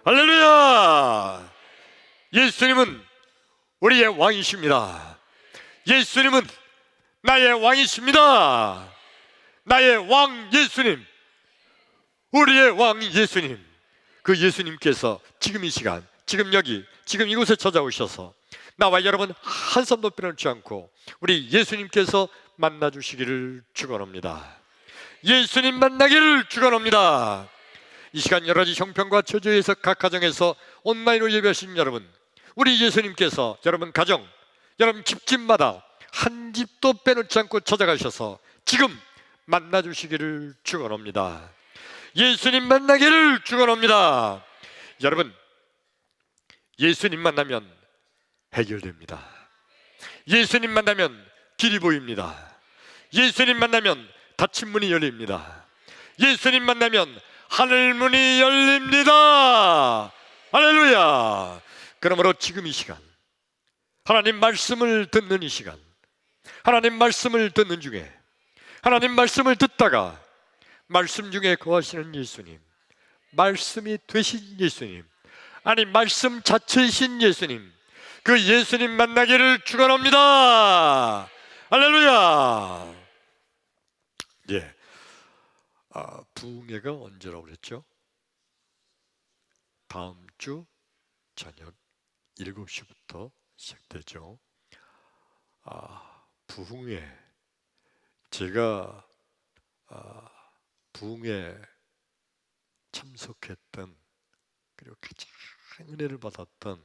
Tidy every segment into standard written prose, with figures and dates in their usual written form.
할렐루야! 예수님은 우리의 왕이십니다. 예수님은 나의 왕이십니다. 나의 왕 예수님, 우리의 왕 예수님, 그 예수님께서 지금 이 시간, 지금 여기, 지금 이곳에 찾아오셔서 나와 여러분 한 손도 빼놓지 않고 우리 예수님께서 만나주시기를 축원합니다. 예수님 만나기를 축원합니다. 이 시간 여러 가지 형편과 처지에서 각 가정에서 온라인으로 예배하신 여러분, 우리 예수님께서 여러분 가정, 여러분 집집마다 한 집도 빼놓지 않고 찾아가셔서 지금 만나주시기를 축원합니다. 예수님 만나기를 축원합니다. 여러분, 예수님 만나면 해결됩니다. 예수님 만나면 길이 보입니다. 예수님 만나면 닫힌 문이 열립니다. 예수님 만나면 하늘 문이 열립니다. 할렐루야. 그러므로 지금 이 시간, 하나님 말씀을 듣는 이 시간, 하나님 말씀을 듣는 중에, 하나님 말씀을 듣다가 말씀 중에 거하시는 예수님, 말씀이 되신 예수님, 아니 말씀 자체이신 예수님, 그 예수님 만나기를 축원합니다. 할렐루야. 예. 부흥회가 언제라고 그랬죠? 다음 주 저녁 7시부터 시작되죠. 부흥회, 제가 부흥회 참석했던, 그리고 가장 은혜를 받았던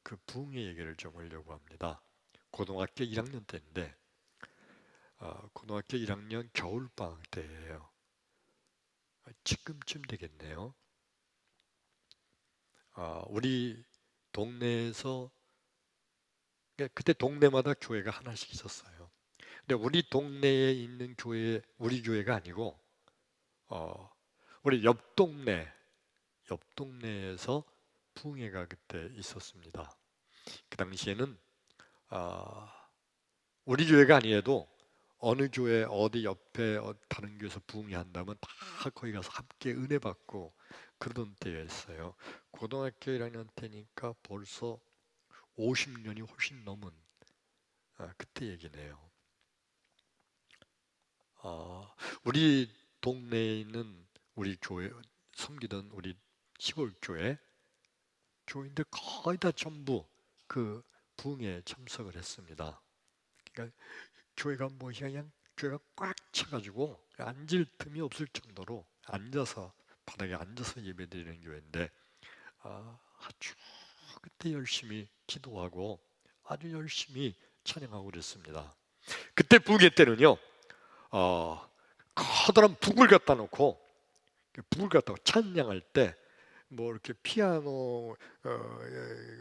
그 부흥회 얘기를 좀 하려고 합니다. 고등학교 1학년 때인데, 고등학교 1학년 겨울방학 때예요. 지금쯤 되겠네요. 우리 동네에서, 그때 동네마다 교회가 하나씩 있었어요. 근데 우리 동네에 있는 교회, 우리 교회가 아니고 우리 옆 동네에서 부흥회가 그때 있었습니다. 그 당시에는 우리 교회가 아니어도 어느 교회 어디 옆에 다른 교회에서 부흥회 한다면 다 거기 가서 함께 은혜 받고 그러던 때였어요. 고등학교 1학년 때니까 벌써 50년이 훨씬 넘은 그때 얘기네요. 우리 동네에 있는 우리 교회 섬기던 우리 시골 교인들 거의 다 전부 그 부흥회에 참석을 했습니다. 그러니까 교회가 뭐 그냥 교회가 꽉 차가지고 앉을 틈이 없을 정도로 바닥에 앉아서 예배드리는 교회인데, 아주 그때 열심히 기도하고 아주 열심히 찬양하고 그랬습니다. 그때 부흥회 때는요, 커다란 북을 갖다 놓고 찬양할 때 뭐 이렇게 피아노,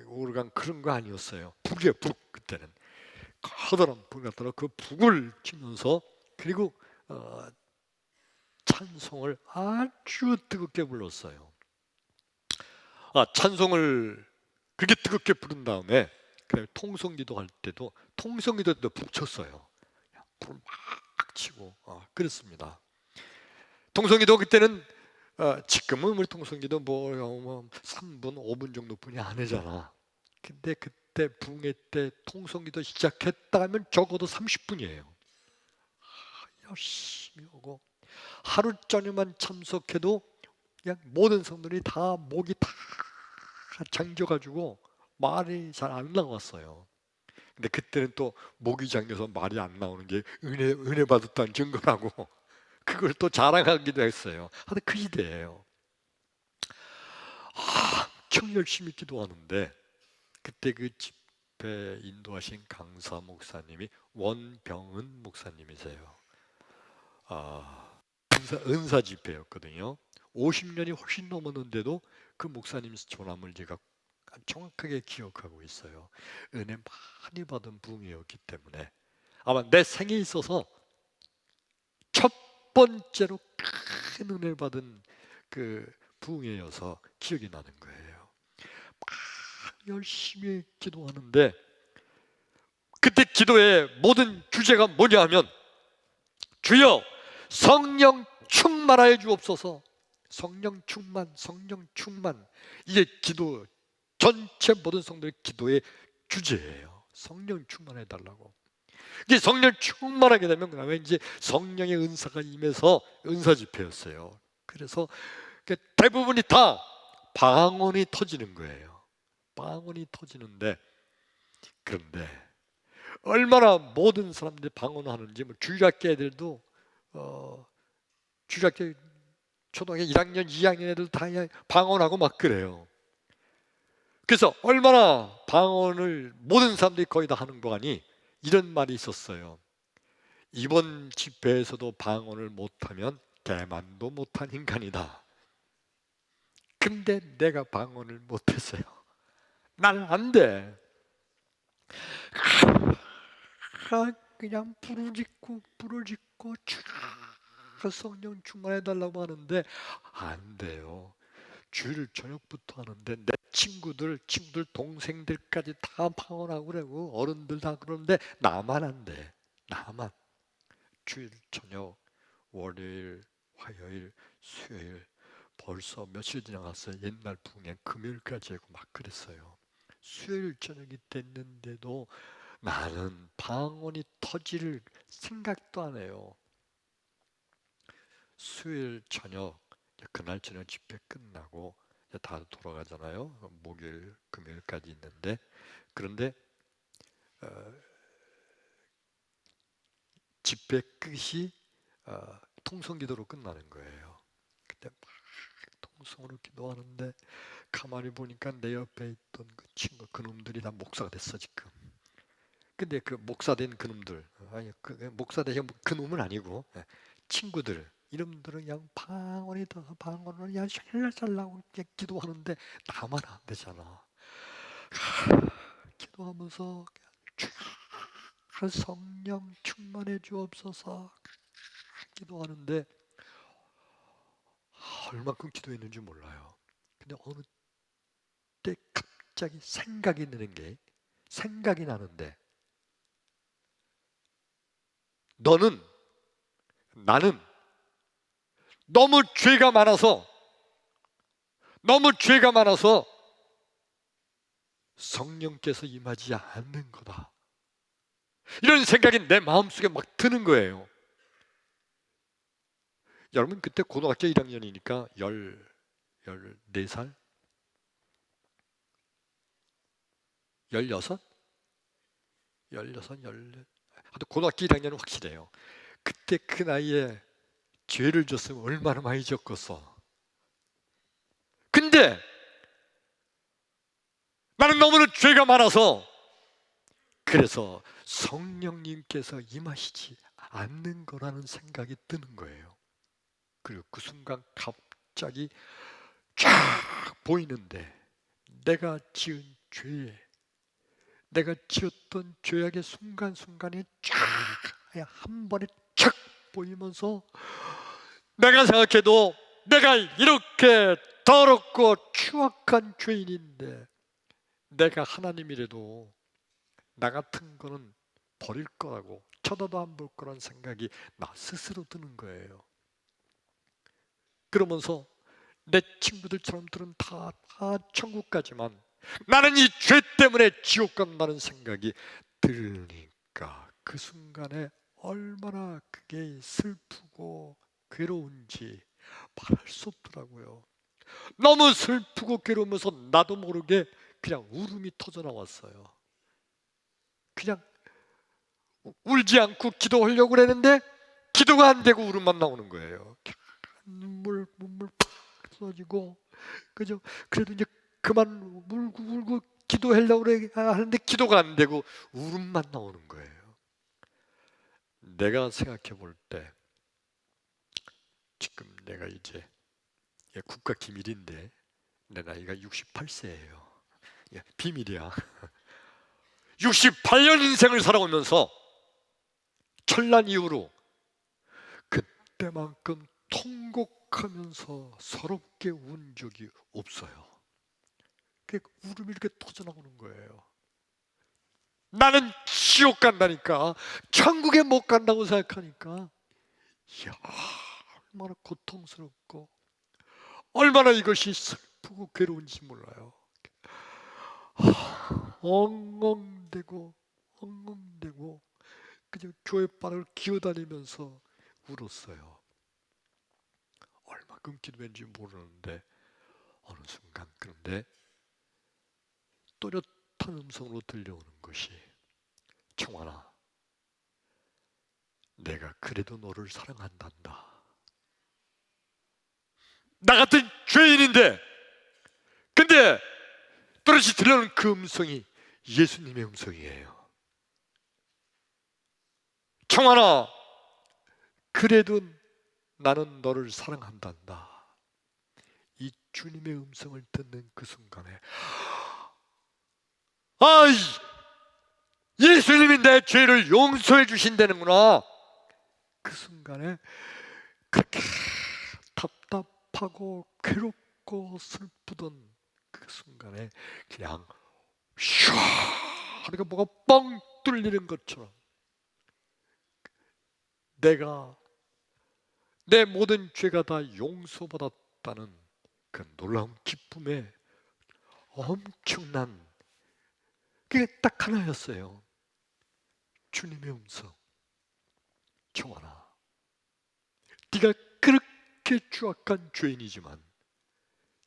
오르간 그런 거 아니었어요. 북이에요, 북. 그때는 커다란 북을 갖다 놓고 그 북을 치면서, 그리고 찬송을 아주 뜨겁게 불렀어요. 찬송을 그렇게 뜨겁게 부른 다음에 통성기도 할 때도 북 쳤어요. 불을 막 치고 그랬습니다. 통성기도 그때는 지금은 우리 통성기도 뭐 3분, 5분 정도뿐이 안 하잖아. 근데 그때 부흥회 때 통성기도 시작했다 하면 적어도 30분이에요. 열심히 오고 하루 저녁만 참석해도 그냥 모든 성도들이 다 목이 다 잠겨가지고 말이 잘 안 나왔어요. 근데 그때는 또 목이 잠겨서 말이 안 나오는 게 은혜 받았다는 증거라고 그걸 또 자랑하기도 했어요. 하여튼 그 시대예요. 엄청 열심히 기도하는데, 그때 그 집회 인도하신 강사 목사님이 원병은 목사님이세요. 은사 집회였거든요. 50년이 훨씬 넘었는데도 그 목사님 전함을 제가 정확하게 기억하고 있어요. 은혜 많이 받은 부흥회였기 때문에 아마 내 생에 있어서 첫 번째로 큰 은혜를 받은 그 부흥회여서 기억이 나는 거예요. 막 열심히 기도하는데, 그때 기도의 모든 주제가 뭐냐 하면, 주여 성령 충만하여 주옵소서, 성령 충만, 성령 충만. 이게 기도 전체 모든 성도의 기도의 주제예요. 성령 충만해 달라고. 이게 성령 충만하게 되면 그다음에 이제 성령의 은사가 임해서 은사 집회였어요. 그래서 대부분이 다 방언이 터지는 거예요. 방언이 터지는데, 그런데 얼마나 모든 사람들이 방언하는지, 뭐 주일학교 애들도 주일학교 초등학교 1학년, 2학년 애들 다 방언하고 막 그래요. 그래서 얼마나 방언을 모든 사람들이 거의 다 하는 거 아니? 이런 말이 있었어요. 이번 집회에서도 방언을 못하면 개만도 못한 인간이다. 근데 내가 방언을 못했어요. 나는 안 돼. 그냥 부르짖고 성령 충만해달라고 하는데 안 돼요. 주일 저녁부터 하는데 내 친구들 동생들까지 다 방언하고 그러고 어른들 다 그러는데 나만 안 돼. 나만. 주일 저녁, 월요일, 화요일, 수요일 벌써 며칠 지나갔어요. 옛날 부흥회 금요일까지 하고 막 그랬어요. 수요일 저녁이 됐는데도 나는 방언이 터질 생각도 안 해요. 수요일 저녁, 그날 저녁 집회 끝나고 다 돌아가잖아요. 목요일, 금요일까지 있는데, 그런데 집회 끝이 통성기도로 끝나는 거예요. 그때 막 통성으로 기도하는데 가만히 보니까 내 옆에 있던 그 친구, 그놈들이 다 목사가 됐어 지금. 근데 그 목사된 그놈들, 아니 그 목사된 그놈은 아니고 친구들, 이름들은 그냥 방언이 더 방언을 그냥 샬랄샬라고 기도하는데 나만 안 되잖아. 기도하면서 성령 충만해 주옵소서 기도하는데 얼마큼 기도했는지 몰라요. 근데 어느 때 갑자기 생각이 나는데 나는 너무 죄가 많아서 성령께서 임하지 않는 거다. 이런 생각이 내 마음속에 막 드는 거예요. 여러분 그때 고등학교 1학년이니까 14살? 16? 14? 하여튼 고등학교 1학년은 확실해요. 그때 그 나이에 죄를 졌으면 얼마나 많이 졌겠어. 근데 나는 너무나 죄가 많아서 그래서 성령님께서 임하시지 않는 거라는 생각이 드는 거예요. 그리고 그 순간 갑자기 쫙 보이는데 내가 지은 죄에 내가 지었던 죄악의 순간순간에 쫙 한 번에 쫙 보이면서 내가 생각해도 내가 이렇게 더럽고 추악한 죄인인데 내가 하나님이라도 나 같은 거는 버릴 거라고 쳐다도 안 볼 거란 생각이 나 스스로 드는 거예요. 그러면서 내 친구들처럼들은 다 천국 가지만 나는 이 죄 때문에 지옥 간다는 생각이 들으니까 그 순간에 얼마나 그게 슬프고 괴로운지 말할 수 없더라고요. 너무 슬프고 괴로우면서 나도 모르게 그냥 울음이 터져 나왔어요. 그냥 울지 않고 기도하려고 그랬는데 기도가 안 되고 울음만 나오는 거예요. 눈물 팍 쏟아지고 그죠? 그래도 이제 그만 울고 기도하려고 하는데 기도가 안 되고 울음만 나오는 거예요. 내가 생각해 볼 때 지금 내가 이제 국가 기밀인데 내 나이가 68세예요. 비밀이야. 68년 인생을 살아오면서 천란 이후로 그때만큼 통곡하면서 서럽게 운 적이 없어요. 울음이 이렇게 터져 나오는 거예요. 나는 지옥 간다니까, 천국에 못 간다고 생각하니까, 이야, 얼마나 고통스럽고 얼마나 이것이 슬프고 괴로운지 몰라요. 엉엉대고 엉엉대고 그냥 교회바를 기어다니면서 울었어요. 얼마큼 기도했는지 모르는데 어느 순간 그런데 또렷한 음성으로 들려오는 것이, 청환아, 내가 그래도 너를 사랑한단다. 나 같은 죄인인데, 근데 또렷이 들려오는 그 음성이 예수님의 음성이에요. 청환아, 그래도 나는 너를 사랑한단다. 이 주님의 음성을 듣는 그 순간에, 아, 예수님이 내 죄를 용서해 주신다는구나. 그 순간에 그렇게 답답하고 괴롭고 슬프던 그 순간에 그냥 슈아하니까 뭐가 뻥 뚫리는 것처럼, 내가 내 모든 죄가 다 용서받았다는 그 놀라운 기쁨에 엄청난, 그게 딱 하나였어요. 주님의 음성. 청환아, 네가 그렇게 추악한 죄인이지만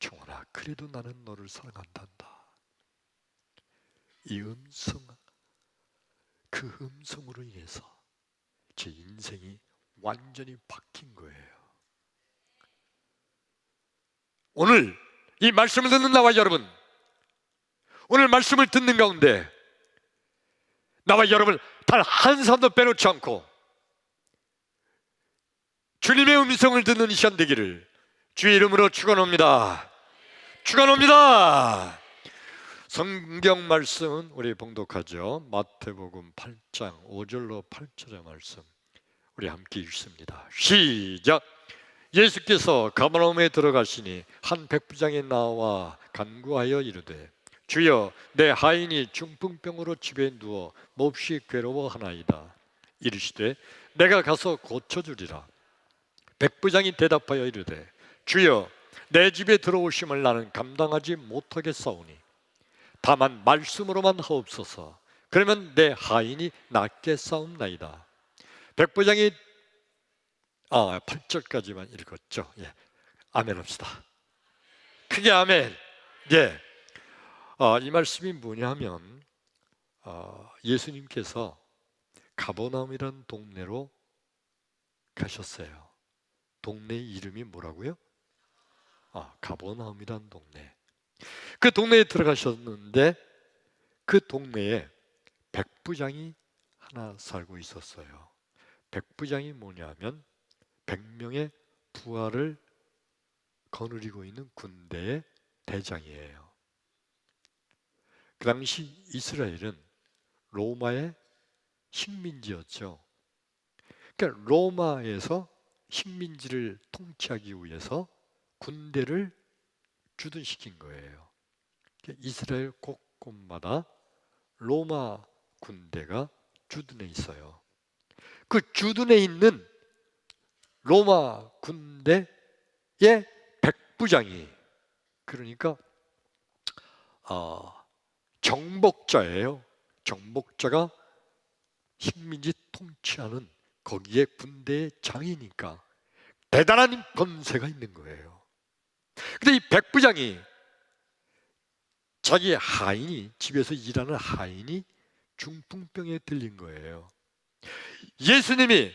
청환아, 그래도 나는 너를 사랑한단다. 이 음성, 그 음성으로 인해서 제 인생이 완전히 바뀐 거예요. 오늘 이 말씀을 듣는 나와 여러분, 오늘 말씀을 듣는 가운데 나와 여러분 단 한 사람도 빼놓지 않고 주님의 음성을 듣는 이 시간 되기를 주의 이름으로 축원합니다. 축원합니다. 성경 말씀은 우리 봉독하죠. 마태복음 8장 5절로 8절의 말씀 우리 함께 읽습니다. 시작. 예수께서 가버나움에 들어가시니 한 백부장이 나와 간구하여 이르되, 주여, 내 하인이 중풍병으로 집에 누워 몹시 괴로워하나이다. 이르시되, 내가 가서 고쳐주리라. 백부장이 대답하여 이르되, 주여, 내 집에 들어오심을 나는 감당하지 못하겠사오니 다만 말씀으로만 하옵소서. 그러면 내 하인이 낫겠사옵나이다. 백부장이 8절까지만 읽었죠. 예. 아멘 합시다. 크게 아멘. 예. 이 말씀이 뭐냐면 예수님께서 가버나움이라는 동네로 가셨어요. 동네 이름이 뭐라고요? 가버나움이라는 동네. 그 동네에 들어가셨는데 그 동네에 백부장이 하나 살고 있었어요. 백부장이 뭐냐면 100명의 부하를 거느리고 있는 군대의 대장이에요. 그 당시 이스라엘은 로마의 식민지였죠. 그러니까 로마에서 식민지를 통치하기 위해서 군대를 주둔시킨 거예요. 이스라엘 곳곳마다 로마 군대가 주둔해 있어요. 그 주둔해 있는 로마 군대의 백부장이, 그러니까 정복자예요. 정복자가 식민지 통치하는 거기에 군대의 장이니까 대단한 권세가 있는 거예요. 근데 이 백부장이, 자기 하인이, 집에서 일하는 하인이 중풍병에 들린 거예요. 예수님이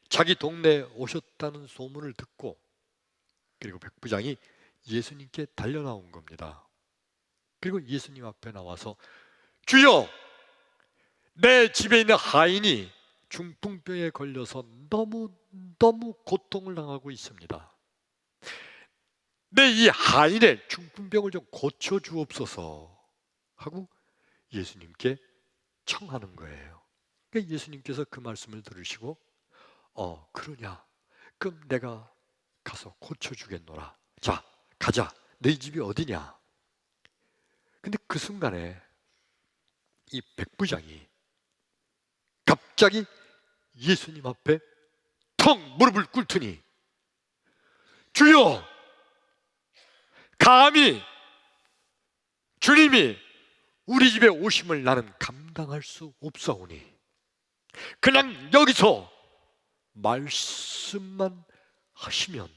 자기 동네에 오셨다는 소문을 듣고, 그리고 백부장이 예수님께 달려나온 겁니다. 그리고 예수님 앞에 나와서, 주여, 내 집에 있는 하인이 중풍병에 걸려서 너무 고통을 당하고 있습니다. 내 이 하인의 중풍병을 좀 고쳐주옵소서 하고 예수님께 청하는 거예요. 그러니까 예수님께서 그 말씀을 들으시고, 그러냐? 그럼 내가 가서 고쳐주겠노라. 자, 가자. 네 집이 어디냐? 근데 그 순간에 이 백부장이 갑자기 예수님 앞에 턱 무릎을 꿇더니, 주여, 감히 주님이 우리 집에 오심을 나는 감당할 수 없사오니 그냥 여기서 말씀만 하시면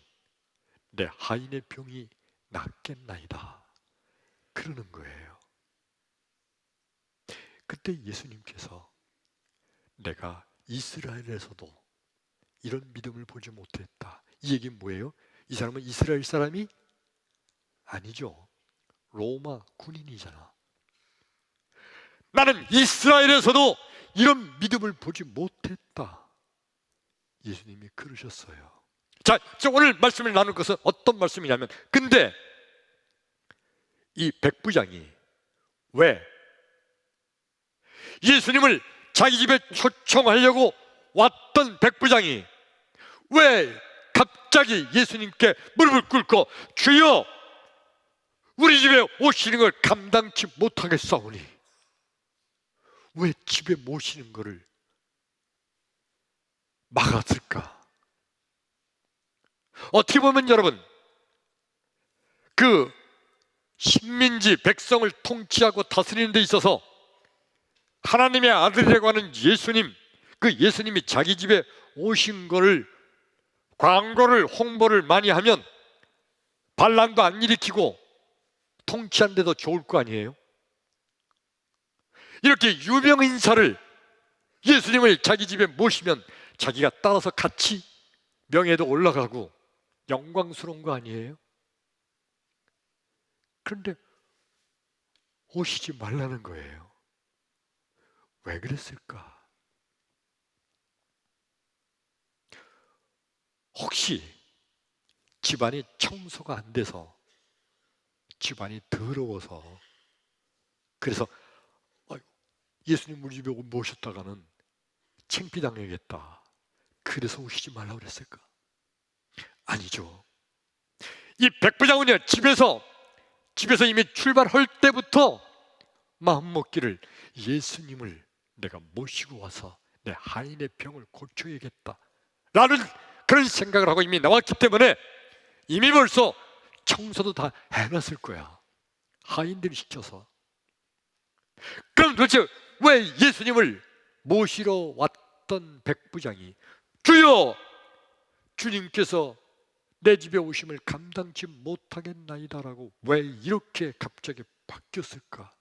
내 하인의 병이 낫겠나이다 그러는 거예요. 그때 예수님께서 내가 이스라엘에서도 이런 믿음을 보지 못했다. 이 얘기는 뭐예요? 이 사람은 이스라엘 사람이 아니죠. 로마 군인이잖아. 나는 이스라엘에서도 이런 믿음을 보지 못했다. 예수님이 그러셨어요. 자, 오늘 말씀을 나눌 것은 어떤 말씀이냐면, 근데 이 백부장이 왜 예수님을 자기 집에 초청하려고 왔던 백부장이 왜 갑자기 예수님께 무릎을 꿇고 주여 우리 집에 오시는 걸 감당치 못하겠사오니 왜 집에 모시는 것을 막았을까? 어떻게 보면 여러분, 그 식민지 백성을 통치하고 다스리는 데 있어서 하나님의 아들이라고 하는 예수님, 그 예수님이 자기 집에 오신 거를 광고를 홍보를 많이 하면 반란도 안 일으키고 통치하는 데도 좋을 거 아니에요? 이렇게 유명 인사를 예수님을 자기 집에 모시면 자기가 따라서 같이 명예도 올라가고 영광스러운 거 아니에요? 그런데 오시지 말라는 거예요. 왜 그랬을까? 혹시 집안이 청소가 안 돼서, 집안이 더러워서, 그래서 예수님 우리 집에 모셨다가는 창피당하겠다, 그래서 오시지 말라고 그랬을까? 아니죠. 이 백부장은요, 집에서 이미 출발할 때부터 마음먹기를 예수님을 내가 모시고 와서 내 하인의 병을 고쳐야겠다 라는 그런 생각을 하고 이미 나왔기 때문에 이미 벌써 청소도 다 해놨을 거야. 하인들이 시켜서. 그럼 도대체 왜 예수님을 모시러 왔던 백부장이 주여 주님께서 내 집에 오심을 감당치 못하겠나이다라고 왜 이렇게 갑자기 바뀌었을까?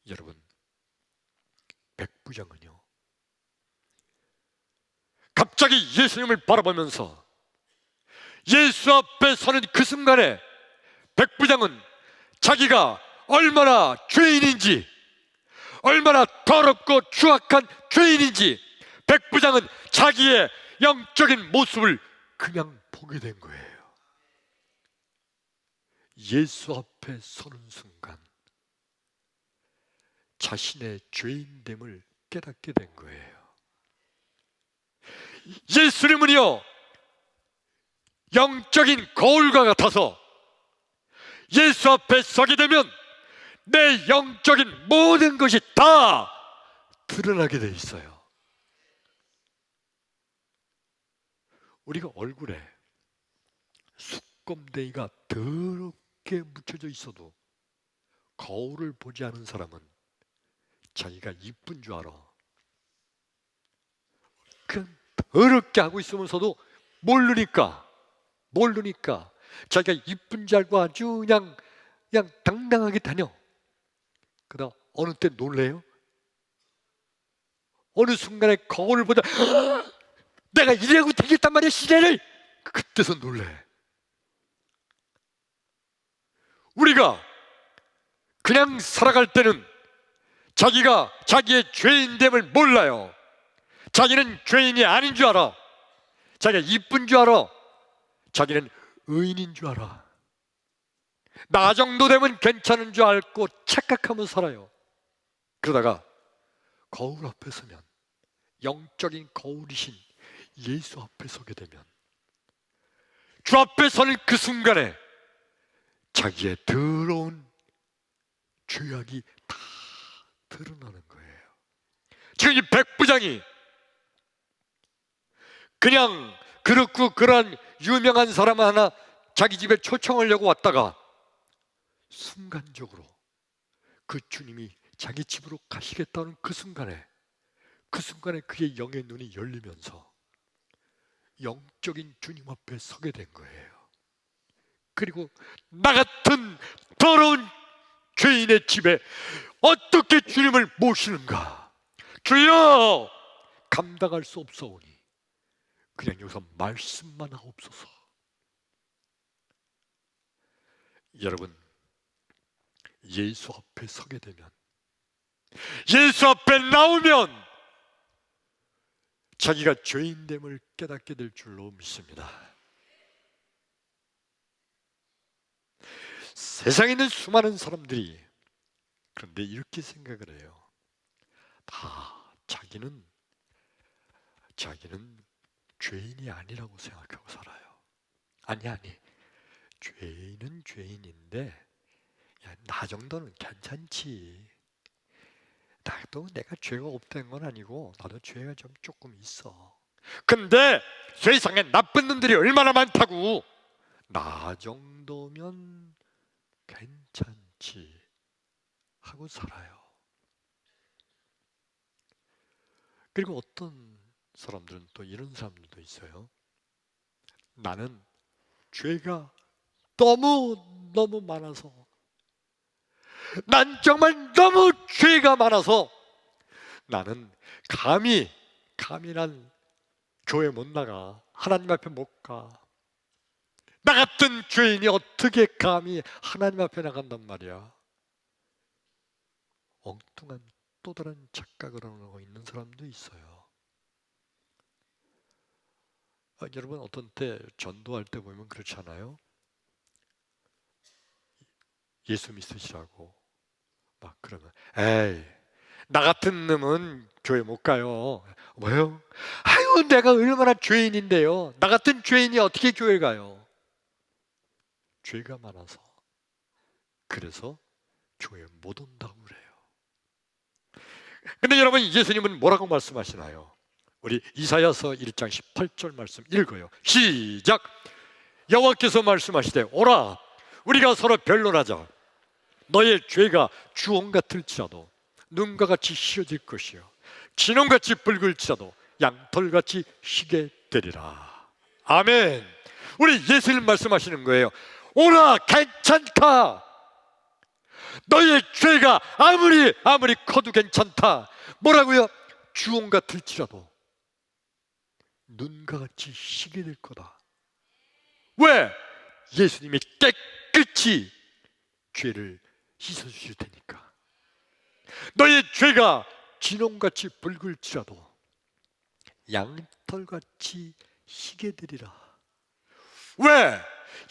여러분, 백부장은요 갑자기 예수님을 바라보면서 예수 앞에 서는 그 순간에 백부장은 자기가 얼마나 죄인인지, 얼마나 더럽고 추악한 죄인인지 백부장은 자기의 영적인 모습을 그냥 보게 된 거예요. 예수 앞에 서는 순간 자신의 죄인됨을 깨닫게 된 거예요. 예수님은요 영적인 거울과 같아서 예수 앞에 서게 되면 내 영적인 모든 것이 다 드러나게 돼 있어요. 우리가 얼굴에 수검댕이가 더럽게 묻혀져 있어도 거울을 보지 않은 사람은 자기가 이쁜 줄 알아. 그냥 더럽게 하고 있으면서도 모르니까 자기가 이쁜 줄 알고 아주 그냥 당당하게 다녀. 그러다 어느 때 놀래요? 어느 순간에 거울을 보다 내가 이래고 되겠단 말이야 시대를. 그때서 놀래. 우리가 그냥 살아갈 때는 자기가 자기의 죄인됨을 몰라요. 자기는 죄인이 아닌 줄 알아. 자기가 이쁜 줄 알아. 자기는 의인인 줄 알아. 나 정도 되면 괜찮은 줄 알고 착각하면서 살아요. 그러다가 거울 앞에 서면, 영적인 거울이신 예수 앞에 서게 되면 주 앞에 서는 그 순간에 자기의 더러운 죄악이 다 드러나는 거예요. 지금 이 백부장이 그냥 그렇고 그런 유명한 사람 하나 자기 집에 초청하려고 왔다가 순간적으로 그 주님이 자기 집으로 가시겠다는 그 순간에 그의 영의 눈이 열리면서 영적인 주님 앞에 서게 된 거예요. 그리고 나 같은 더러운 죄인의 집에 어떻게 주님을 모시는가? 주여, 감당할 수 없사오니 그냥 여기서 말씀만 하옵소서. 여러분, 예수 앞에 서게 되면, 예수 앞에 나오면 자기가 죄인됨을 깨닫게 될 줄로 믿습니다. 세상에 있는 수많은 사람들이 그런데 이렇게 생각을 해요. 다 자기는 죄인이 아니라고 생각하고 살아요. 아니, 죄인은 죄인인데 나 정도는 괜찮지. 나도 내가 죄가 없다는 건 아니고 나도 죄가 좀 조금 있어. 근데 세상에 나쁜 놈들이 얼마나 많다고. 나 정도면 괜찮지 하고 살아요. 그리고 어떤 사람들은 또 이런 사람들도 있어요. 나는 죄가 너무 많아서, 난 정말 너무 죄가 많아서 나는 감히 난 교회 못 나가, 하나님 앞에 못 가. 나 같은 죄인이 어떻게 감히 하나님 앞에 나간단 말이야. 엉뚱한 또 다른 착각을 하고 있는 사람도 있어요. 여러분, 어떤 때 전도할 때 보면 그렇지 않아요? 예수 믿으시라고 막 그러면, 에이, 나 같은 놈은 교회 못 가요. 왜요? 아유, 내가 얼마나 죄인인데요. 나 같은 죄인이 어떻게 교회 가요? 죄가 많아서. 그래서 교회 못 온다고 그래요. 근데 여러분, 예수님은 뭐라고 말씀하시나요? 우리 이사야서 1장 18절 말씀 읽어요. 시작! 여호와께서 말씀하시되, 오라, 우리가 서로 변론하자. 너의 죄가 주홍 같을지라도 눈과 같이 희어질 것이요 진홍같이 붉을지라도 양털같이 희게 되리라. 아멘. 우리 예수님 말씀하시는 거예요. 오라, 괜찮다. 너의 죄가 아무리 커도 괜찮다. 뭐라고요? 주홍 같을지라도 눈과 같이 희게 될 거다. 왜? 예수님이 깨끗이 죄를 씻어주실 테니까. 너의 죄가 진홍같이 붉을지라도 양털같이 희게 되리라. 왜?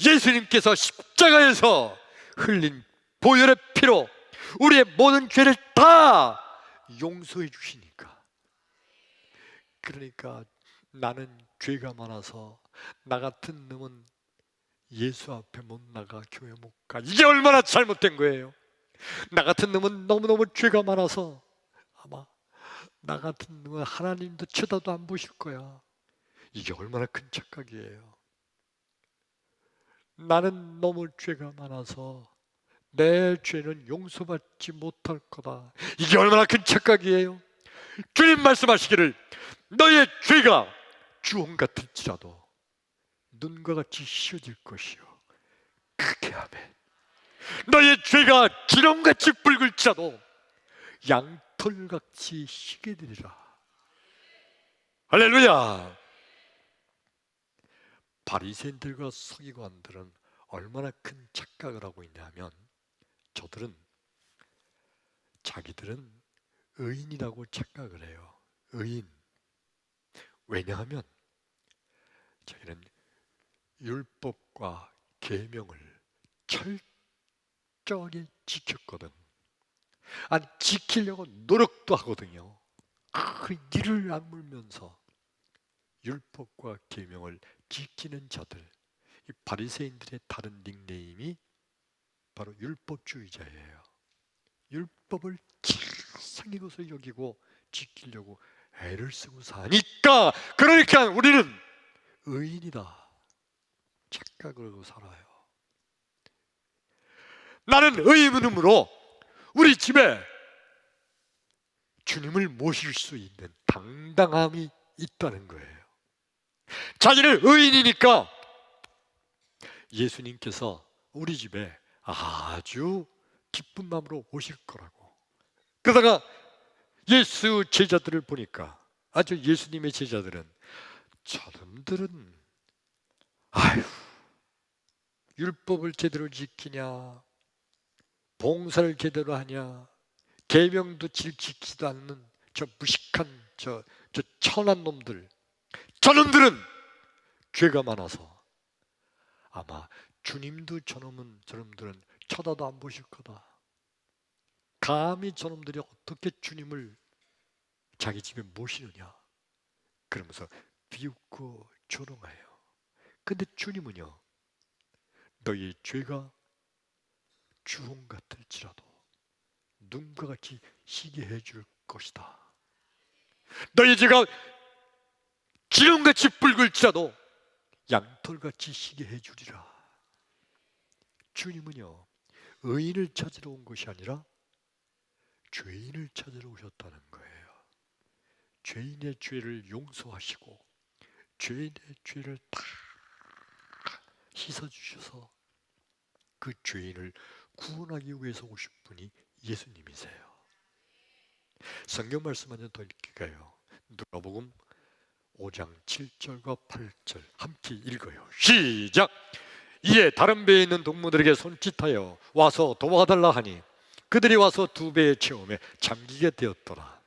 예수님께서 십자가에서 흘린 보혈의 피로 우리의 모든 죄를 다 용서해 주시니까. 그러니까 나는 죄가 많아서 나 같은 놈은 예수 앞에 못 나가, 교회 못 가. 이게 얼마나 잘못된 거예요. 나 같은 놈은 너무너무 죄가 많아서 아마 나 같은 놈은 하나님도 쳐다도 안 보실 거야. 이게 얼마나 큰 착각이에요. 나는 너무 죄가 많아서 내 죄는 용서받지 못할 거다. 이게 얼마나 큰 착각이에요. 주님 말씀하시기를, 너의 죄가 주홍 같을지라도 눈과 같이 희어질 것이요 크게 하면 너의 죄가 진홍같이 붉을지라도 양털같이 희게 되리라. 할렐루야. 바리새인들과 서기관들은 얼마나 큰 착각을 하고 있냐면, 자기들은 의인이라고 착각을 해요. 의인. 왜냐하면 자기는 율법과 계명을 철저하게 지켰거든. 아니, 지키려고 노력도 하거든요. 그 이를 악물면서 율법과 계명을 지키는 자들, 이 바리새인들의 다른 닉네임이 바로 율법주의자예요. 율법을 지상의 것을 여기고 지키려고 애를 쓰고 사니까, 그러니까 우리는 의인이다 착각 착각을 하고 살아요. 나는 의문으로 우리 집에 주님을 모실 수 있는 당당함이 있다는 거예요. 자기는 의인이니까 예수님께서 우리 집에 아주 기쁜 마음으로 오실 거라고. 그러다가 예수 제자들을 보니까, 아주 예수님의 제자들은, 저놈들은 아유, 율법을 제대로 지키냐, 봉사를 제대로 하냐, 계명도 지키지도 않는 저 무식한 저 천한 놈들, 저놈들은 죄가 많아서 아마 주님도 저놈들은 쳐다도 안 보실 거다. 감히 저놈들이 어떻게 주님을 자기 집에 모시느냐, 그러면서 비웃고 조롱해요. 근데 주님은요, 너희의 죄가 주홍 같을지라도 눈과 같이 시게 해줄 것이다. 너희 죄가 기름같이 붉을지라도 양털같이 시게 해주리라. 주님은요, 의인을 찾으러 온 것이 아니라 죄인을 찾으러 오셨다는 거예요. 죄인의 죄를 용서하시고 죄인의 죄를 다 씻어주셔서 그 죄인을 구원하기 위해서 오신 분이 예수님이세요. 성경 말씀 한 번 더 읽을까요? 누가복음 5장 7절과 8절 함께 읽어요. 시작! 이에 다른 배에 있는 동무들에게 손짓하여 와서 도와달라 하니 그들이 와서 두 배에 채우며 잠기게 되었더라.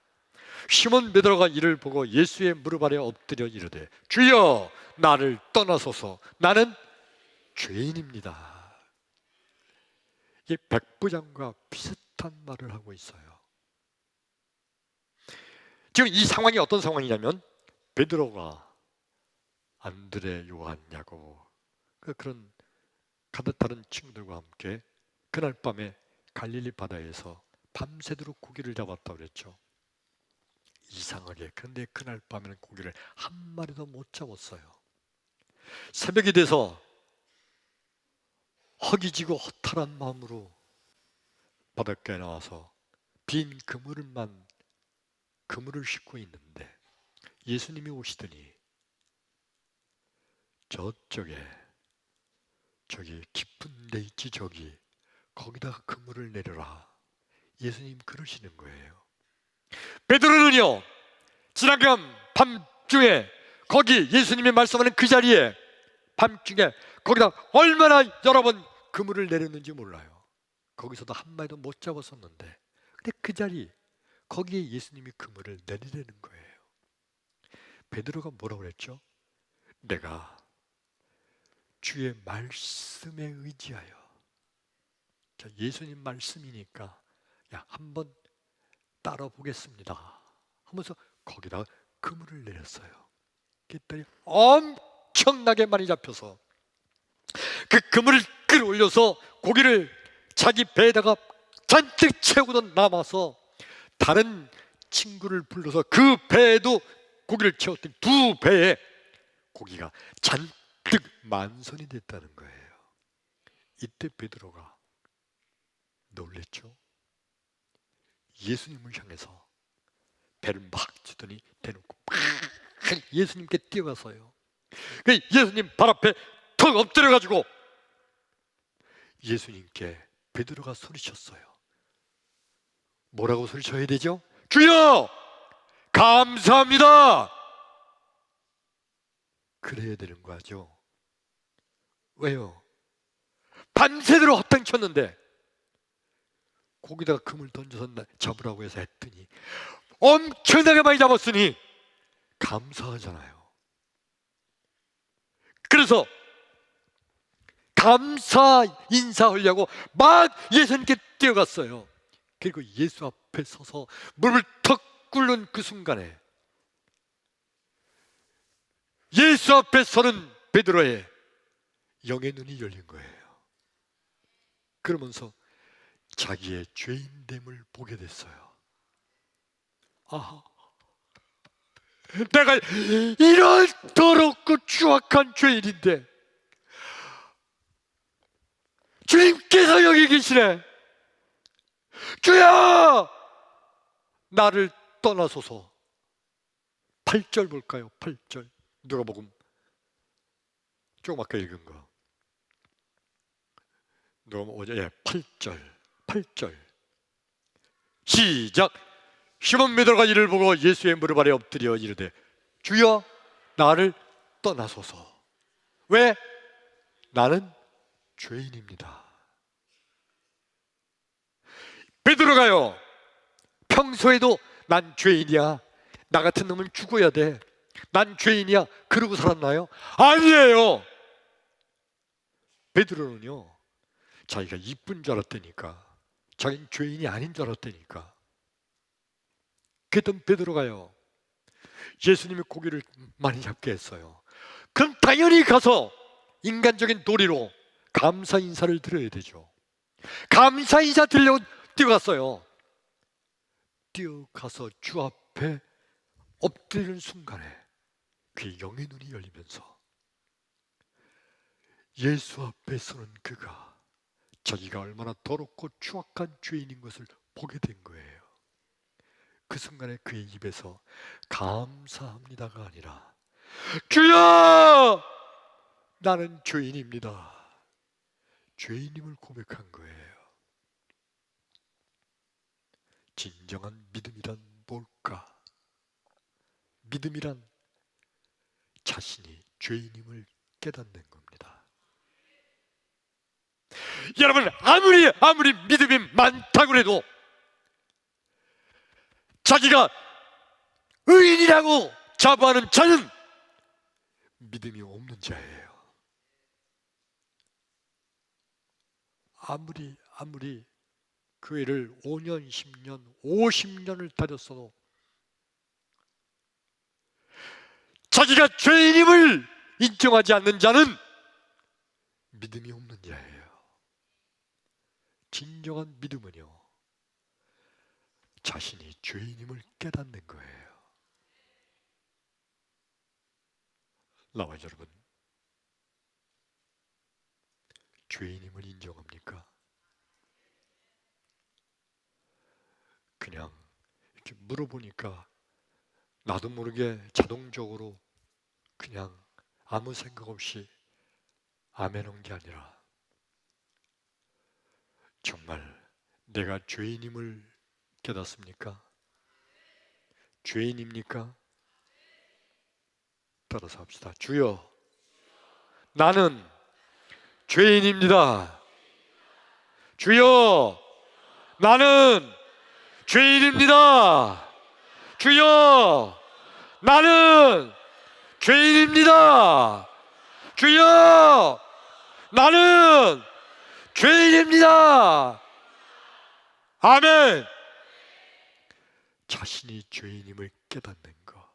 시몬 베드로가 이를 보고 예수의 무릎 아래 엎드려 이르되, 주여, 나를 떠나소서, 나는 죄인입니다. 이 백부장과 비슷한 말을 하고 있어요. 지금 이 상황이 어떤 상황이냐면, 베드로가 안드레, 요한, 야고보, 그런 다른 친구들과 함께 그날 밤에 갈릴리 바다에서 밤새도록 고기를 잡았다고 그랬죠. 이상하게, 그런데 그날 밤에는 고기를 한 마리도 못 잡았어요. 새벽이 돼서 허기지고 허탈한 마음으로 바닷가에 나와서 빈 그물을 싣고 있는데 예수님이 오시더니 저쪽에, 저기 깊은 데 있지, 거기다가 그물을 내려라. 예수님 그러시는 거예요. 베드로는요, 지난밤 밤중에 거기 예수님이 말씀하는 그 자리에 밤중에 거기다 얼마나 여러 번 그물을 내렸는지 몰라요. 거기서도 한 마리도 못 잡았었는데, 근데 그 자리, 거기에 예수님이 그물을 내리려는 거예요. 베드로가 뭐라고 그랬죠? 내가 주의 말씀에 의지하여, 자, 예수님 말씀이니까 야, 한번 따라 보겠습니다 하면서 거기다가 그물을 내렸어요. 그랬더니 엄청나게 많이 잡혀서 그 그물을 끌어올려서 고기를 자기 배에다가 잔뜩 채우던 남아서 다른 친구를 불러서 그 배에도 고기를 채웠더니 두 배에 고기가 잔뜩 만선이 됐다는 거예요. 이때 베드로가 놀랬죠. 예수님을 향해서 배를 막 치더니 대놓고 막 예수님께 뛰어가서요, 그 예수님 발 앞에 턱 엎드려가지고 예수님께 베드로가 소리쳤어요. 뭐라고 소리쳐야 되죠? 주여, 감사합니다. 그래야 되는 거죠. 왜요? 밤새도록 헛땅쳤는데 거기다가 금을 던져서 잡으라고 해서 했더니 엄청나게 많이 잡았으니 감사하잖아요. 그래서 감사 인사하려고 막 예수님께 뛰어갔어요. 그리고 예수 앞에 서서 무릎을 턱 꿇는 그 순간에 예수 앞에 서는 베드로의 영의 눈이 열린 거예요. 그러면서 자기의 죄인됨을 보게 됐어요. 아, 내가 이런 더럽고 추악한 죄인인데 주님께서 여기 계시네. 주여 나를 떠나소서. 8절 볼까요? 8절 누가복음 조금 아까 읽은 거. 누가복음 5절 8절 시작. 시몬 베드로가 이를 보고 예수의 무릎 아래 엎드려 이르되 주여 나를 떠나소서. 왜? 나는 죄인입니다. 베드로가요, 평소에도 난 죄인이야, 나 같은 놈은 죽어야 돼, 난 죄인이야 그러고 살았나요? 아니에요. 베드로는요, 자기가 이쁜 줄 알았다니까. 자기는 죄인이 아닌 줄 알았다니까. 그랬던 베드로가요, 예수님의 고기를 많이 잡게 했어요. 그럼 당연히 가서 인간적인 도리로 감사 인사를 드려야 되죠. 감사 인사 드리려고 뛰어갔어요. 뛰어가서 주 앞에 엎드리는 순간에 그의 영의 눈이 열리면서 예수 앞에 서는 그가 자기가 얼마나 더럽고 추악한 죄인인 것을 보게 된 거예요. 그 순간에 그의 입에서 감사합니다가 아니라 주여 나는 죄인입니다, 죄인임을 고백한 거예요. 진정한 믿음이란 뭘까? 믿음이란 자신이 죄인임을 깨닫는 겁니다. 여러분, 아무리 믿음이 많다고 해도 자기가 의인이라고 자부하는 자는 믿음이 없는 자예요. 아무리 교회를 5년, 10년, 50년을 다녔어도 자기가 죄인임을 인정하지 않는 자는 믿음이 없는 자예요. 진정한 믿음은요, 자신이 죄인임을 깨닫는 거예요. 나와 여러분, 죄인임을 인정합니까? 그냥 이렇게 물어보니까 나도 모르게 자동적으로 그냥 아무 생각 없이 아멘한 게 아니라 정말 내가 죄인임을 깨닫습니까? 죄인입니까? 따라서 합시다. 주여 나는 죄인입니다. 주여 나는 죄인입니다. 주여 나는 죄인입니다. 주여 나는 죄인입니다. 아멘. 자신이 죄인임을 깨닫는 것,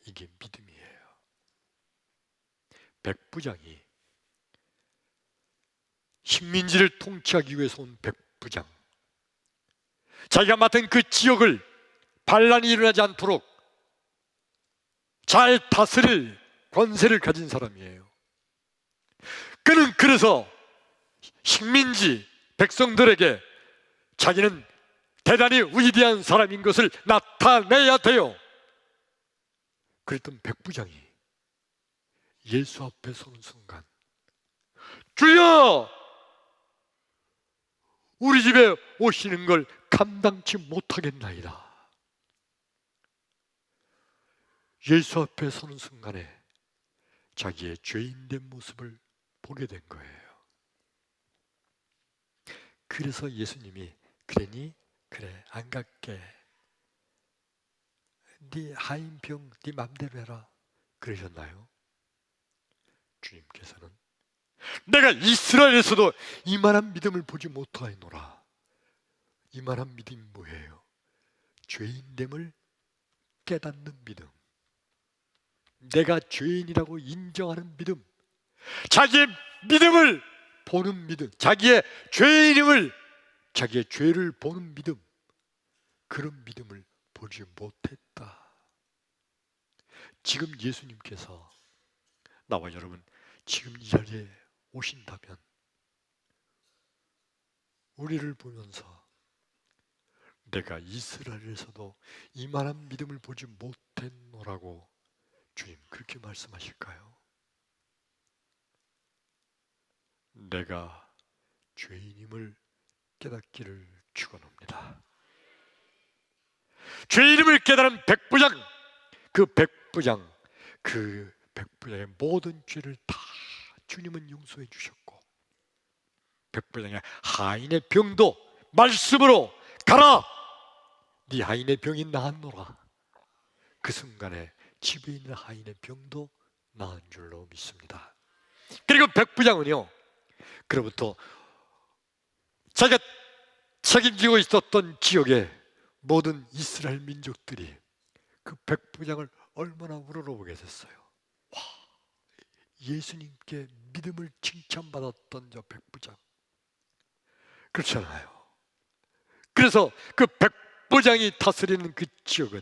이게 믿음이에요. 백부장이 식민지를 통치하기 위해서 온 백부장, 자기가 맡은 그 지역을 반란이 일어나지 않도록 잘 다스릴 권세를 가진 사람이에요. 그는 그래서 식민지 백성들에게 자기는 대단히 위대한 사람인 것을 나타내야 돼요. 그랬던 백부장이 예수 앞에 서는 순간, 주여 우리 집에 오시는 걸 감당치 못하겠나이다. 예수 앞에 서는 순간에 자기의 죄인된 모습을 보게 된 거예요. 그래서 예수님이 그러니 그래 안 갈게, 네 하인병 네 맘대로 해라 그러셨나요? 주님께서는 내가 이스라엘에서도 이만한 믿음을 보지 못하였노라. 이만한 믿음이 뭐예요? 죄인됨을 깨닫는 믿음, 내가 죄인이라고 인정하는 믿음, 자기의 믿음을 보는 믿음, 자기의 죄인임을, 자기의 죄를 보는 믿음, 그런 믿음을 보지 못했다. 지금 예수님께서 나와 여러분 지금 이 자리에 오신다면 우리를 보면서 내가 이스라엘에서도 이만한 믿음을 보지 못했노라고 주님 그렇게 말씀하실까요? 내가 죄인임을 깨닫기를 축원합니다. 죄인임을 깨달은 백부장, 그 백부장의 모든 죄를 다 주님은 용서해 주셨고, 백부장의 하인의 병도 말씀으로 가라, 네 하인의 병이 나았노라. 그 순간에 집에 있는 하인의 병도 나은 줄로 믿습니다. 그리고 백부장은요, 그로부터 자기가 책임지고 있었던 지역의 모든 이스라엘 민족들이 그 백부장을 얼마나 우러러보게 됐어요. 와, 예수님께 믿음을 칭찬받았던 저 백부장, 그렇잖아요. 그래서 그 백부장이 다스리는 그 지역은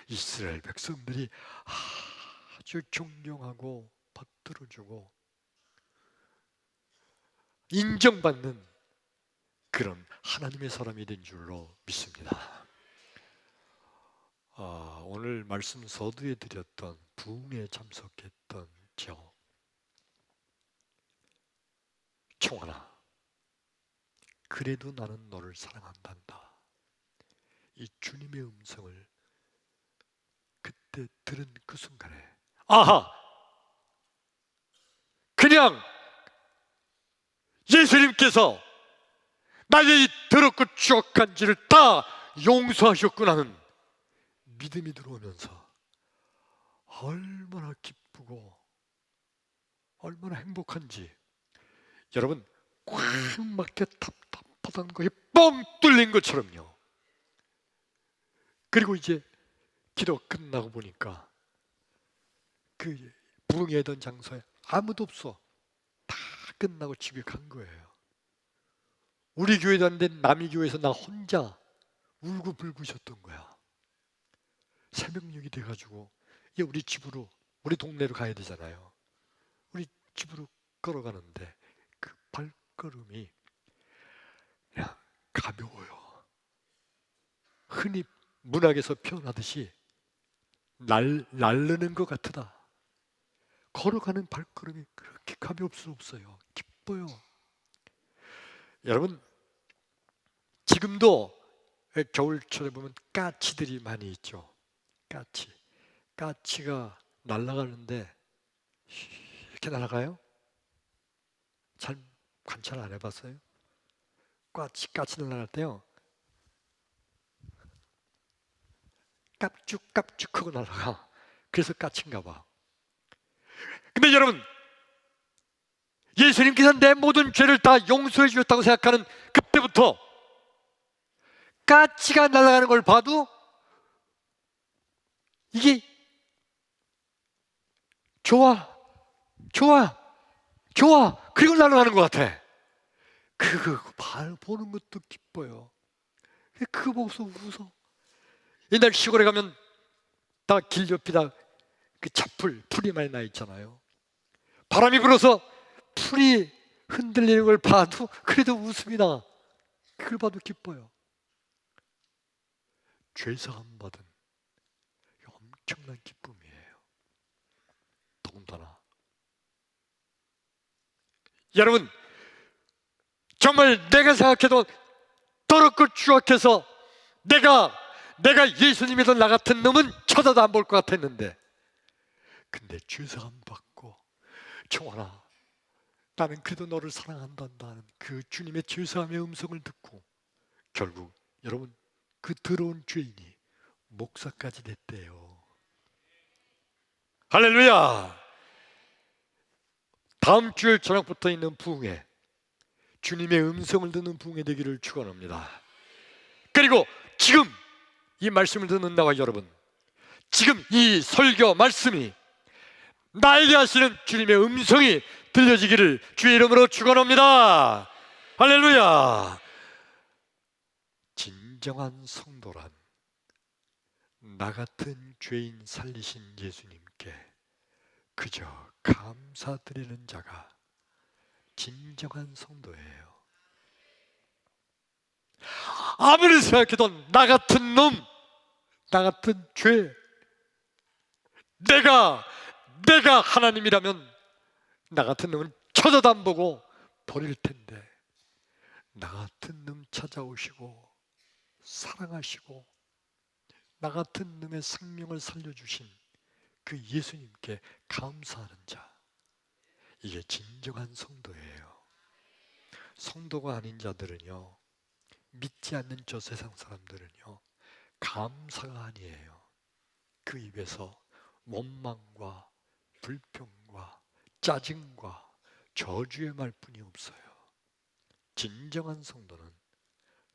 이스라엘 백성들이 아주 존경하고 받들어주고 인정받는 그런 하나님의 사람이 된 줄로 믿습니다. 오늘 말씀 서두에 드렸던 부흥에 참석했던 저 청하나, 그래도 나는 너를 사랑한단다, 이 주님의 음성을 그때 들은 그 순간에 아하! 그냥 예수님께서 나의 이 더럽고 추악한 죄를 다 용서하셨구나는 믿음이 들어오면서 얼마나 기쁘고 얼마나 행복한지, 여러분 꽉 막혀 답답하던 것이 뻥 뚫린 것처럼요. 그리고 이제 기도 끝나고 보니까 그 부흥회던 장소에 아무도 없어. 다 끝나고 집에 간 거예요. 우리 교회도 안 된 남이 교회에서 나 혼자 울고불고 있었던 거야. 새벽녘이 돼가지고 이제 우리 집으로, 우리 동네로 가야 되잖아요. 우리 집으로 걸어가는데 그 발걸음이 그냥 가벼워요. 흔히 문학에서 표현하듯이 날르는 것 같으다. 걸어가는 발걸음이 그렇게 가벼울 수 없어요. 기뻐요. 여러분, 지금도 겨울철에 보면 까치들이 많이 있죠. 까치가 날아가는데 이렇게 날아가요? 잘 관찰 안 해봤어요? 까치 날아갈 때요, 깝죽깝죽하고 날아가. 그래서 까치인가 봐. 근데 여러분, 예수님께서 내 모든 죄를 다 용서해 주셨다고 생각하는 그때부터 까치가 날아가는 걸 봐도 이게 좋아 그리고 날아가는 것 같아. 그거 보는 것도 기뻐요. 그거 보고서 웃어. 옛날 시골에 가면 다 길 옆에다 그 풀이 많이 나 있잖아요. 바람이 불어서 풀이 흔들리는 걸 봐도 그래도 웃음이 나. 그걸 봐도 기뻐요. 죄사함 받은 엄청난 기쁨이에요. 더군다나 여러분, 정말 내가 생각해도 더럽고 추악해서 내가 예수님이던 나 같은 놈은 쳐다도 안 볼 것 같았는데, 근데 죄사함 받고 청하나 나는 그래도 너를 사랑한다는 그 주님의 죄사함의 음성을 듣고 결국 여러분, 그 더러운 죄인이 목사까지 됐대요. 할렐루야. 다음 주일 저녁부터 있는 부흥회, 주님의 음성을 듣는 부흥회 되기를 축원합니다. 그리고 지금 이 말씀을 듣는 나와 여러분, 지금 이 설교 말씀이 나에게 하시는 주님의 음성이 들려지기를 주의 이름으로 축원합니다. 할렐루야. 진정한 성도란 나 같은 죄인 살리신 예수님께 그저 감사드리는 자가 진정한 성도예요. 아무리 생각해도 나 같은 놈, 나 같은 죄, 내가 하나님이라면 나 같은 놈은 쳐다도 안 보고 버릴 텐데, 나 같은 놈 찾아오시고 사랑하시고 나 같은 놈의 생명을 살려주신 그 예수님께 감사하는 자, 이게 진정한 성도예요. 성도가 아닌 자들은요, 믿지 않는 저 세상 사람들은요, 감사가 아니에요. 그 입에서 원망과 불평과 짜증과 저주의 말뿐이 없어요. 진정한 성도는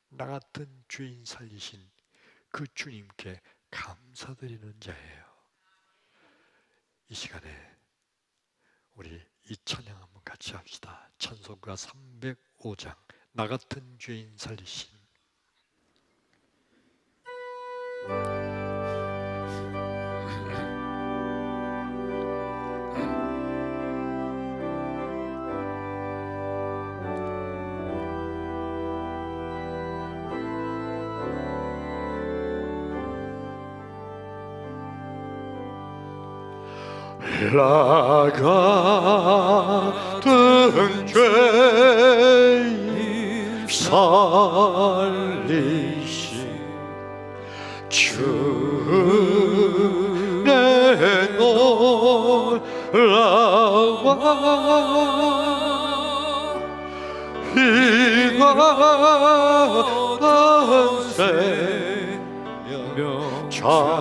나 같은 죄인 살리신 그 주님께 감사드리는 자예요. 이 시간에 우리 이 찬양 한번 같이 합시다. 찬송가 305장, 나 같은 죄인 살리신. 나 같은 죄인 살리신 주 내 놀라와 이같은 생명 찾아고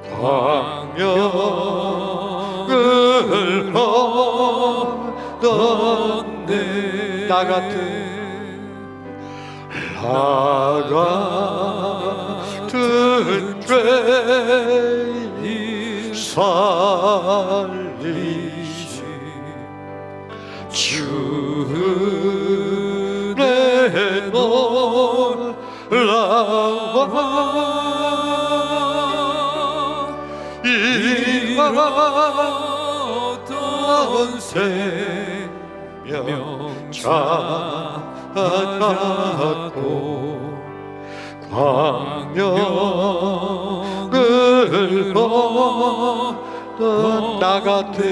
광명을 걷었네. 나 같은 죄인 살리신 주 내 놀라와 이같은 생명 찾아고 광명을 걷던 나 같은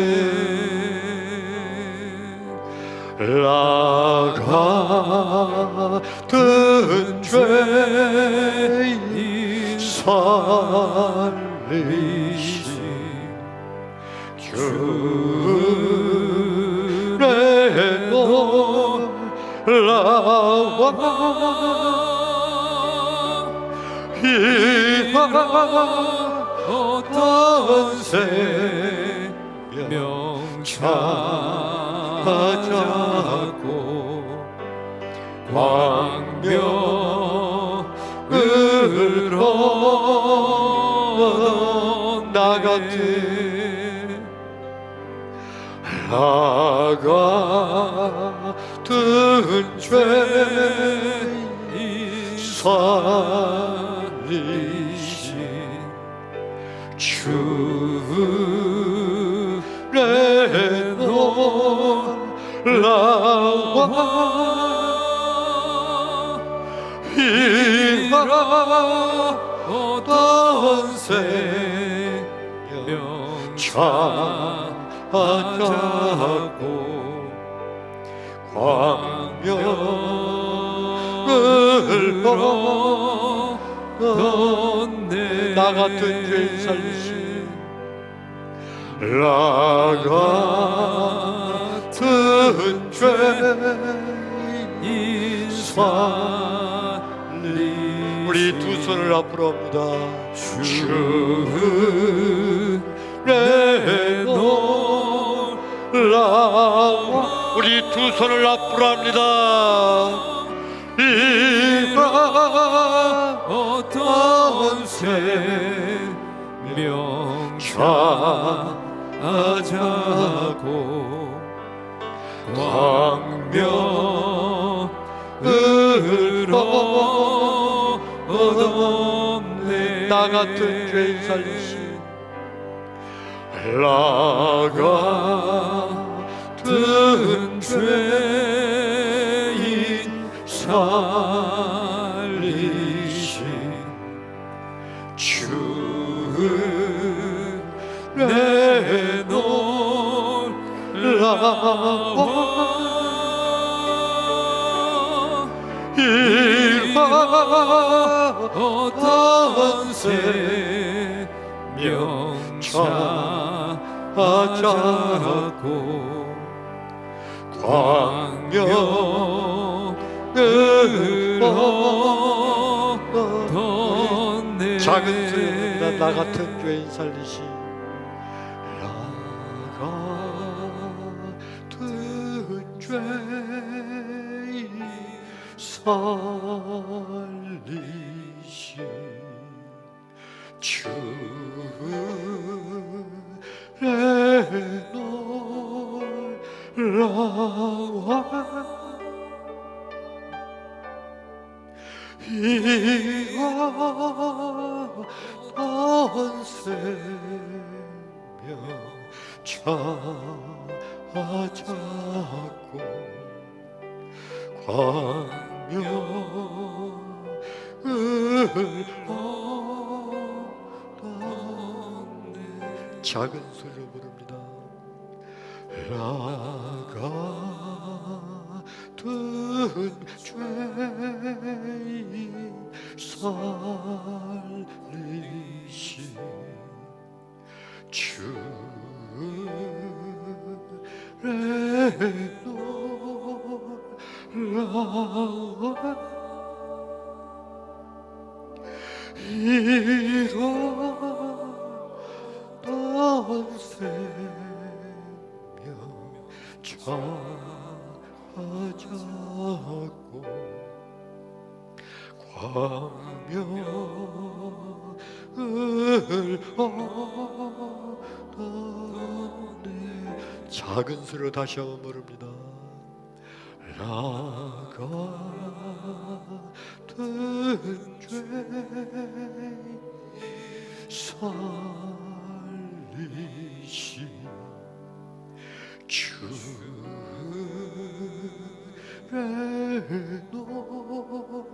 죄인 살리신 주 내 놀라와 이같은 생명 찾아고 광명을 얻은 나 같은 죄인 살리신 주 내 놀라와 이같은 생명 찾아고 광명을 걷었네. 나 같은 죄인 살리신 나 같은 죄인 살리신 우리 두 손을 앞으로 합니다. 주 내 놀라와 우리 두 손을 앞으로 합니다. 이같은 생명 찾아고 광명을 얻었네. 나 같은 죄인 살리신 나 같은 죄인 살리신 주를 내놓으라고 일하던 생명 찾았고 광명으로 작은 소리입니다. 나 같은 죄인 살리시 나 같은 죄인 살리시 주를 놀라워 이와던 생명 찾았고 광명을 얻었네 작은 소리로 부릅니다. 나 같은 죄인 살리시 주를 놀라워 이러던 생명 찾았고 광명을 얻었네 작은 소리로 다시 한번 부릅니다. 나 같은 죄인 살리시 주를 놀라워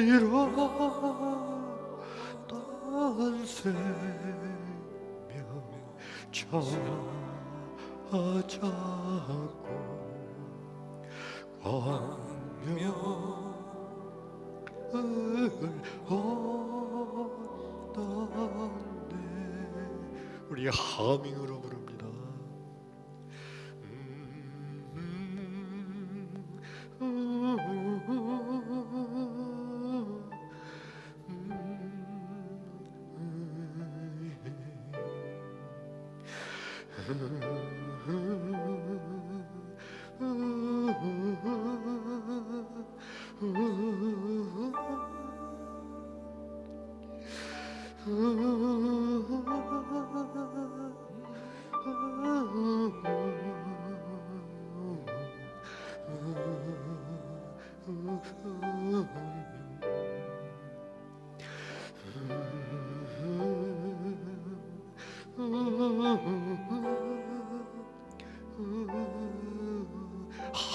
이러던 생명 찾았고 광명을 얻었네 우리 하밍으로 부릅니다.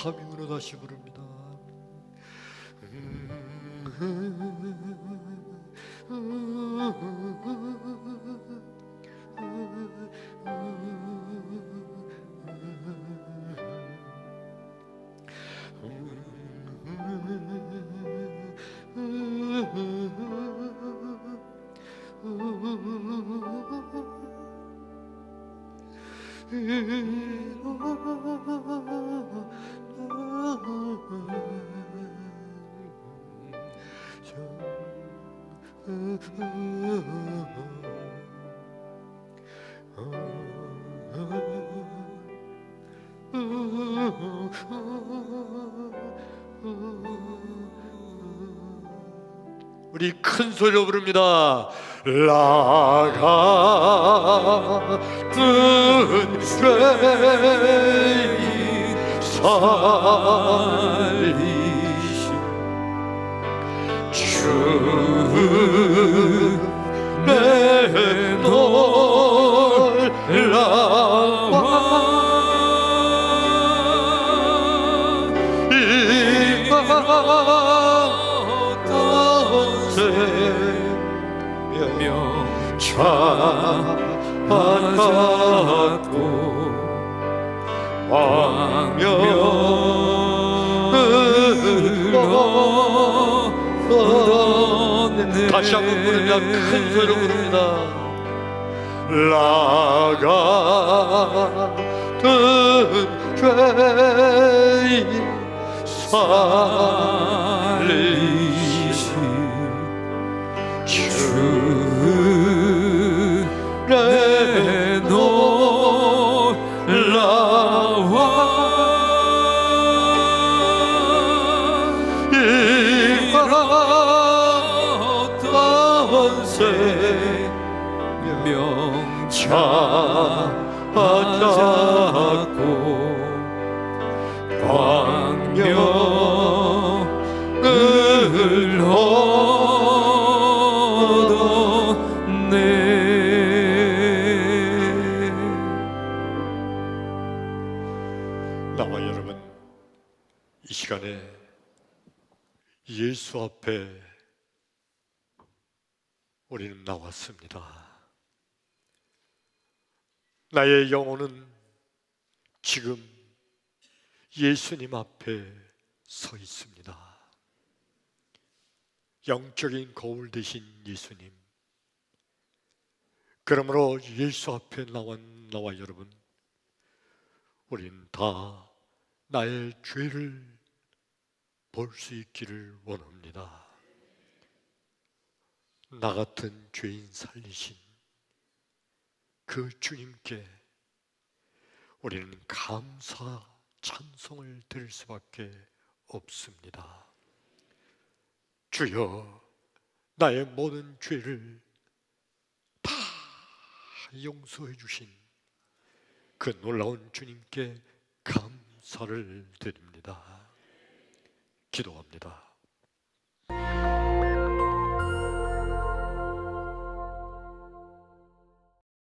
하밍으로 다시 부릅니다. 우리 큰 소리로 부릅니다. 나 같은 죄인 살리신 주를 내놓으라고 어떤 생명 찾았고 광명으로 얻었네. 다시 한번 부르면 큰 소리로 부릅니다. 나같은 죄인 살리신 주의 놀라와 이었던 생명 찾았고 광명을 얻었네. 나와 여러분, 이 시간에 예수 앞에 우리는 나왔습니다. 나의 영혼은 지금 예수님 앞에 서 있습니다. 영적인 거울 되신 예수님, 그러므로 예수 앞에 나와 여러분, 우린 다 나의 죄를 볼 수 있기를 원합니다. 나 같은 죄인 살리신 그 주님께 우리는 감사 찬송을 드릴 수밖에 없습니다. 주여, 나의 모든 죄를 다 용서해 주신 그 놀라운 주님께 감사를 드립니다. 기도합니다.